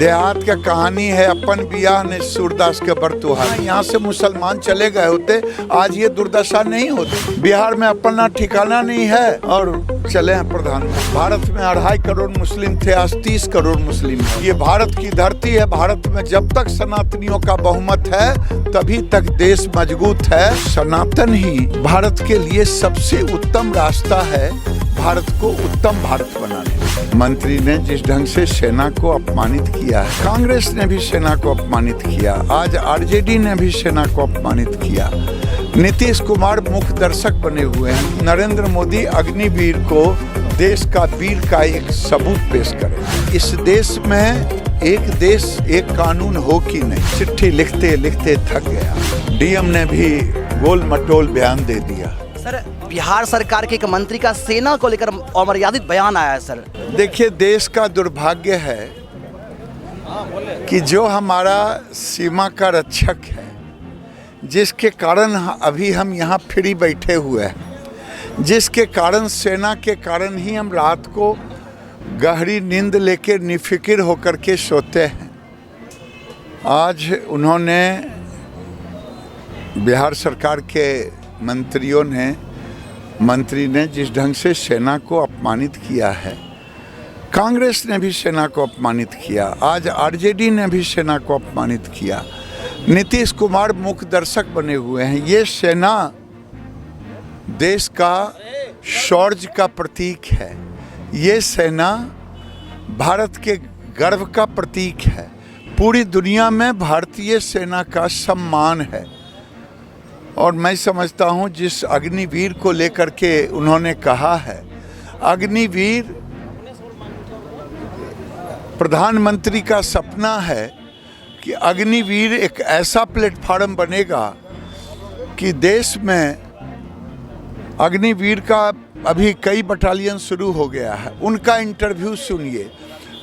देहात का कहानी है अपन बियाह ने सूरदास के बरतुहार। यहाँ से मुसलमान चले गए होते आज ये दुर्दशा नहीं होती। बिहार में अपना ठिकाना नहीं है और चले हैं प्रधानमंत्री। भारत में 2.5 करोड़ मुस्लिम थे, आज 30 करोड़ मुस्लिम है। ये भारत की धरती है। भारत में जब तक सनातनियों का बहुमत है तभी तक देश मजबूत है। सनातन ही भारत के लिए सबसे उत्तम रास्ता है भारत को उत्तम भारत बनाने। मंत्री ने जिस ढंग से सेना को अपमानित किया है, कांग्रेस ने भी सेना को अपमानित किया, आज आरजेडी ने भी सेना को अपमानित किया। नीतीश कुमार मुख्य दर्शक बने हुए हैं। नरेंद्र मोदी अग्निवीर को देश का वीर का एक सबूत पेश करे। इस देश में एक देश एक कानून हो कि नहीं, चिट्ठी लिखते लिखते थक गया। डीएम ने भी गोल मटोल बयान दे दिया। सर, बिहार सरकार के एक मंत्री का सेना को लेकर अमर्यादित बयान आया है। सर देखिए, देश का दुर्भाग्य है कि जो हमारा सीमा का रक्षक है, जिसके कारण अभी हम यहाँ फ्री बैठे हुए हैं, जिसके कारण सेना के कारण ही हम रात को गहरी नींद लेकर निफिक्र होकर के सोते हैं, आज उन्होंने बिहार सरकार के मंत्री ने जिस ढंग से सेना को अपमानित किया है, कांग्रेस ने भी सेना को अपमानित किया, आज आरजेडी ने भी सेना को अपमानित किया। नीतीश कुमार मुख्य दर्शक बने हुए हैं। ये सेना देश का शौर्य का प्रतीक है। ये सेना भारत के गर्व का प्रतीक है। पूरी दुनिया में भारतीय सेना का सम्मान है। और मैं समझता हूँ जिस अग्निवीर को लेकर के उन्होंने कहा है, अग्निवीर प्रधानमंत्री का सपना है कि अग्निवीर एक ऐसा प्लेटफार्म बनेगा कि देश में अग्निवीर का अभी कई बटालियन शुरू हो गया है। उनका इंटरव्यू सुनिए।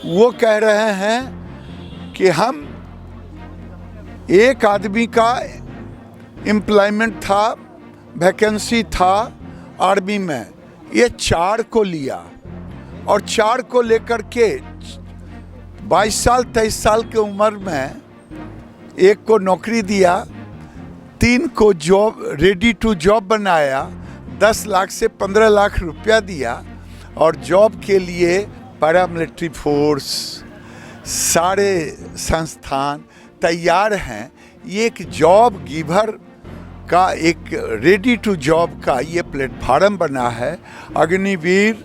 वो कह रहे हैं कि हम एक आदमी का एम्प्लॉयमेंट था, वैकेंसी था आर्मी में, ये 4 को लिया और 4 को लेकर के 22 साल 23 साल की उम्र में एक को नौकरी दिया, 3 को जॉब रेडी टू जॉब बनाया, 10 लाख से 15 लाख रुपया दिया और जॉब के लिए पैरामिलिट्री फोर्स सारे संस्थान तैयार हैं। ये एक जॉब गिवर का एक रेडी टू जॉब का ये प्लेटफार्म बना है। अग्निवीर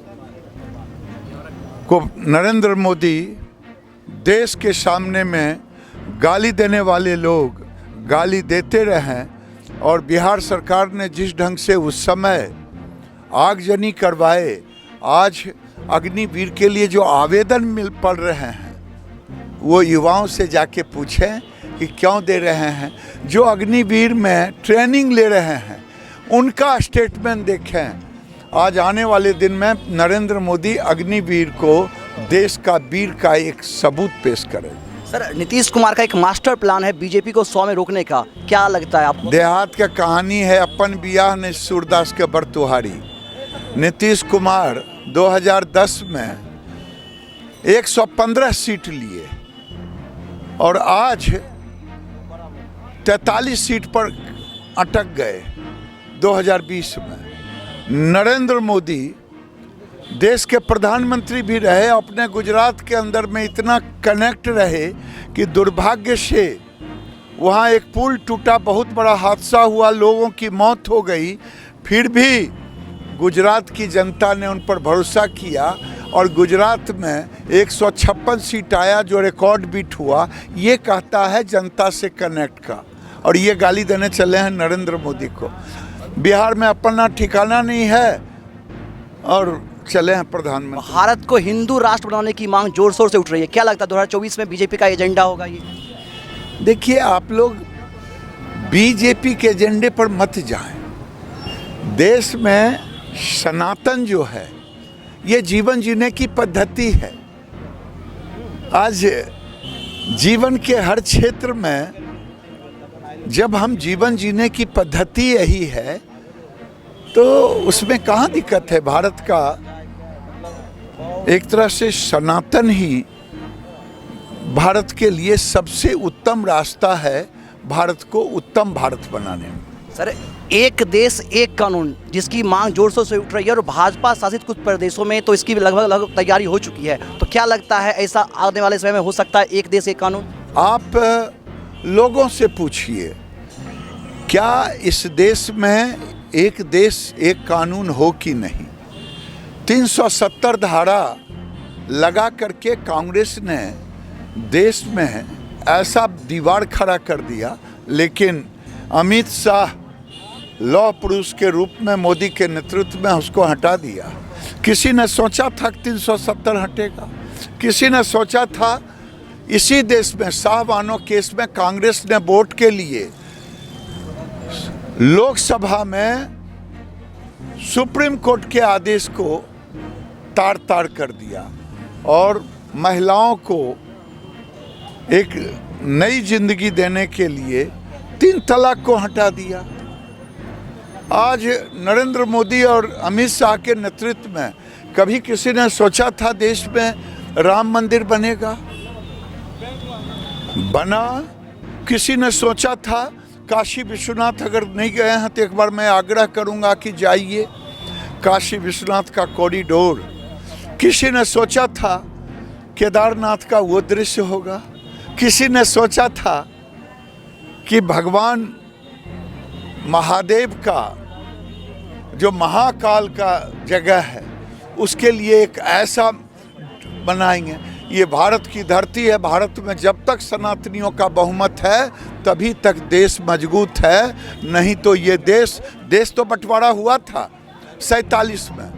को नरेंद्र मोदी देश के सामने में गाली देने वाले लोग गाली देते रहें और बिहार सरकार ने जिस ढंग से उस समय आगजनी करवाए, आज अग्निवीर के लिए जो आवेदन मिल पड़ रहे हैं वो युवाओं से जाके पूछें कि क्यों दे रहे हैं। जो अग्निवीर में ट्रेनिंग ले रहे हैं उनका स्टेटमेंट देखें। आज आने वाले दिन में नरेंद्र मोदी अग्निवीर को देश का वीर का एक सबूत पेश करें। सर, नीतीश कुमार का एक मास्टर प्लान है बीजेपी को 100 में रोकने का, क्या लगता है आपको? देहात का कहानी है अपन बियाह ने सूरदास के बरतुहारी। नीतीश कुमार 2010 में 115 सीट लिए और आज 43 सीट पर अटक गए 2020 में। नरेंद्र मोदी देश के प्रधानमंत्री भी रहे, अपने गुजरात के अंदर में इतना कनेक्ट रहे कि दुर्भाग्य से वहाँ एक पुल टूटा, बहुत बड़ा हादसा हुआ, लोगों की मौत हो गई। फिर भी गुजरात की जनता ने उन पर भरोसा किया और गुजरात में 156 सीट आया जो रिकॉर्ड बीट हुआ। ये कहता है जनता से कनेक्ट का, और ये गाली देने चले हैं नरेंद्र मोदी को। बिहार में अपना ठिकाना नहीं है और चले हैं प्रधानमंत्री। भारत को हिंदू राष्ट्र बनाने की मांग जोर शोर से उठ रही है, क्या लगता है 2024 में बीजेपी का एजेंडा होगा ये? देखिए, आप लोग बीजेपी के एजेंडे पर मत जाएं। देश में सनातन जो है ये जीवन जीने की पद्धति है। आज जीवन के हर क्षेत्र में जब हम जीवन जीने की पद्धति यही है तो उसमें कहाँ दिक्कत है। भारत का एक तरह से सनातन ही भारत के लिए सबसे उत्तम रास्ता है भारत को उत्तम भारत बनाने में। सर, एक देश एक कानून जिसकी मांग जोर शोर से उठ रही है और भाजपा शासित कुछ प्रदेशों में तो इसकी लगभग तैयारी हो चुकी है, तो क्या लगता है ऐसा आने वाले समय में हो सकता है एक देश एक कानून? आप लोगों से पूछिए, क्या इस देश में एक देश एक कानून हो कि नहीं? 370 धारा लगा करके कांग्रेस ने देश में ऐसा दीवार खड़ा कर दिया, लेकिन अमित शाह लौह पुरुष के रूप में मोदी के नेतृत्व में उसको हटा दिया। किसी ने सोचा था कि 370 हटेगा? किसी ने सोचा था? इसी देश में शाहबानो केस में कांग्रेस ने वोट के लिए लोकसभा में सुप्रीम कोर्ट के आदेश को तार तार कर दिया और महिलाओं को एक नई जिंदगी देने के लिए 3 तलाक को हटा दिया। आज नरेंद्र मोदी और अमित शाह के नेतृत्व में कभी किसी ने सोचा था देश में राम मंदिर बनेगा? बना। किसी ने सोचा था काशी विश्वनाथ अगर नहीं गए हैं तो एक बार मैं आग्रह करूंगा कि जाइए काशी विश्वनाथ का कॉरिडोर। किसी ने सोचा था केदारनाथ का वो दृश्य होगा? किसी ने सोचा था कि भगवान महादेव का जो महाकाल का जगह है उसके लिए एक ऐसा बनाएंगे? ये भारत की धरती है। भारत में जब तक सनातनियों का बहुमत है तभी तक देश मजबूत है, नहीं तो ये देश तो बंटवारा हुआ था 47 में।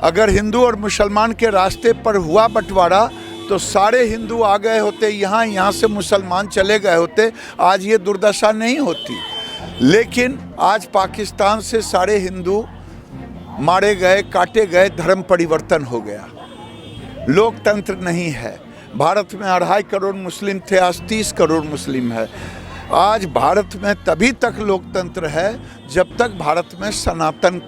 अगर हिंदू और मुसलमान के रास्ते पर हुआ बंटवारा तो सारे हिंदू आ गए होते यहाँ से मुसलमान चले गए होते, आज ये दुर्दशा नहीं होती। लेकिन आज पाकिस्तान से सारे हिंदू मारे गए, काटे गए, धर्म परिवर्तन हो गया, लोकतंत्र नहीं है। भारत में 2.5 करोड़ मुस्लिम थे, आज 30 करोड़ मुस्लिम है। आज भारत में तभी तक लोकतंत्र है जब तक भारत में सनातन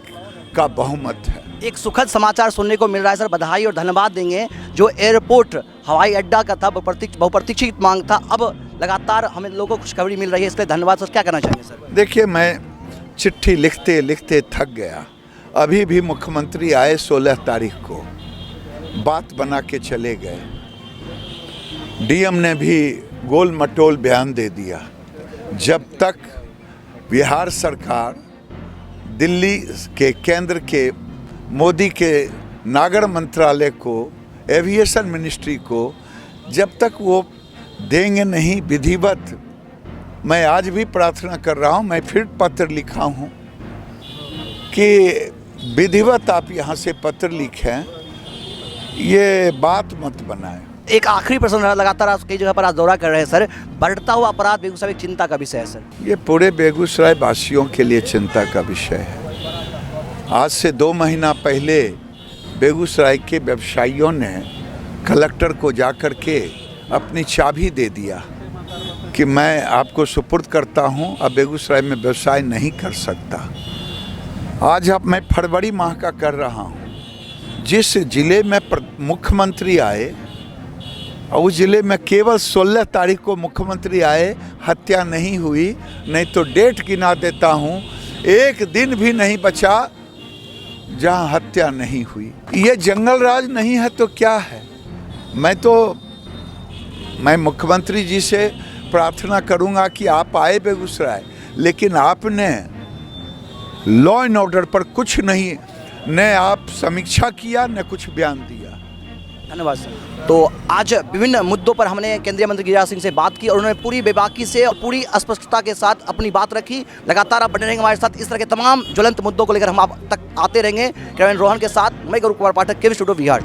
का बहुमत है। एक सुखद समाचार सुनने को मिल रहा है सर, बधाई और धन्यवाद देंगे। जो एयरपोर्ट हवाई अड्डा का था बहुप्रतीक्षित मांग था, अब लगातार हमें लोगों को खुशखबरी मिल रही है, इसलिए धन्यवाद सर। क्या कहना चाहेंगे सर? देखिए, मैं चिट्ठी लिखते लिखते थक गया। अभी भी मुख्यमंत्री आए 16 तारीख को, बात बना के चले गए। डीएम ने भी गोल मटोल बयान दे दिया। जब तक बिहार सरकार दिल्ली के केंद्र के मोदी के नागर मंत्रालय को, एविएशन मिनिस्ट्री को, जब तक वो देंगे नहीं विधिवत, मैं आज भी प्रार्थना कर रहा हूँ, मैं फिर पत्र लिखा हूँ कि विधिवत आप यहाँ से पत्र लिखें, ये बात मत बनाएं। एक आखिरी प्रश्न, लगातार आप कई जगह पर आज दौरा कर रहे हैं सर, बढ़ता हुआ अपराध बेगूसराय एक चिंता का विषय है सर। ये पूरे बेगूसराय वासियों के लिए चिंता का विषय है। आज से 2 महीना पहले बेगूसराय के व्यवसायियों ने कलेक्टर को जाकर के अपनी चाबी दे दिया कि मैं आपको सुपुर्द करता हूं, अब बेगूसराय में व्यवसाय नहीं कर सकता। आज अब मैं फरवरी माह का कर रहा हूं। जिस जिले में मुख्यमंत्री आए और उस जिले में केवल 16 तारीख को मुख्यमंत्री आए, हत्या नहीं हुई। नहीं तो डेट गिना देता हूं, एक दिन भी नहीं बचा जहां हत्या नहीं हुई। ये जंगल राज नहीं है तो क्या है? मैं मुख्यमंत्री जी से प्रार्थना करूंगा कि आप आए बेगूसराय, लेकिन आपने लॉ एंड ऑर्डर पर कुछ नहीं, न आप समीक्षा किया न कुछ बयान दिया। धन्यवाद सर। तो आज विभिन्न मुद्दों पर हमने केंद्रीय मंत्री गिरिराज सिंह से बात की और उन्होंने पूरी बेबाकी से और पूरी स्पष्टता के साथ अपनी बात रखी। लगातार आप बने रहेंगे हमारे साथ, इस तरह के तमाम ज्वलंत मुद्दों को लेकर हम आप तक आते रहेंगे। कैमरामैन रोहन के साथ मैं गौरव कुमार पाठक, केवी स्टूडियो बिहार।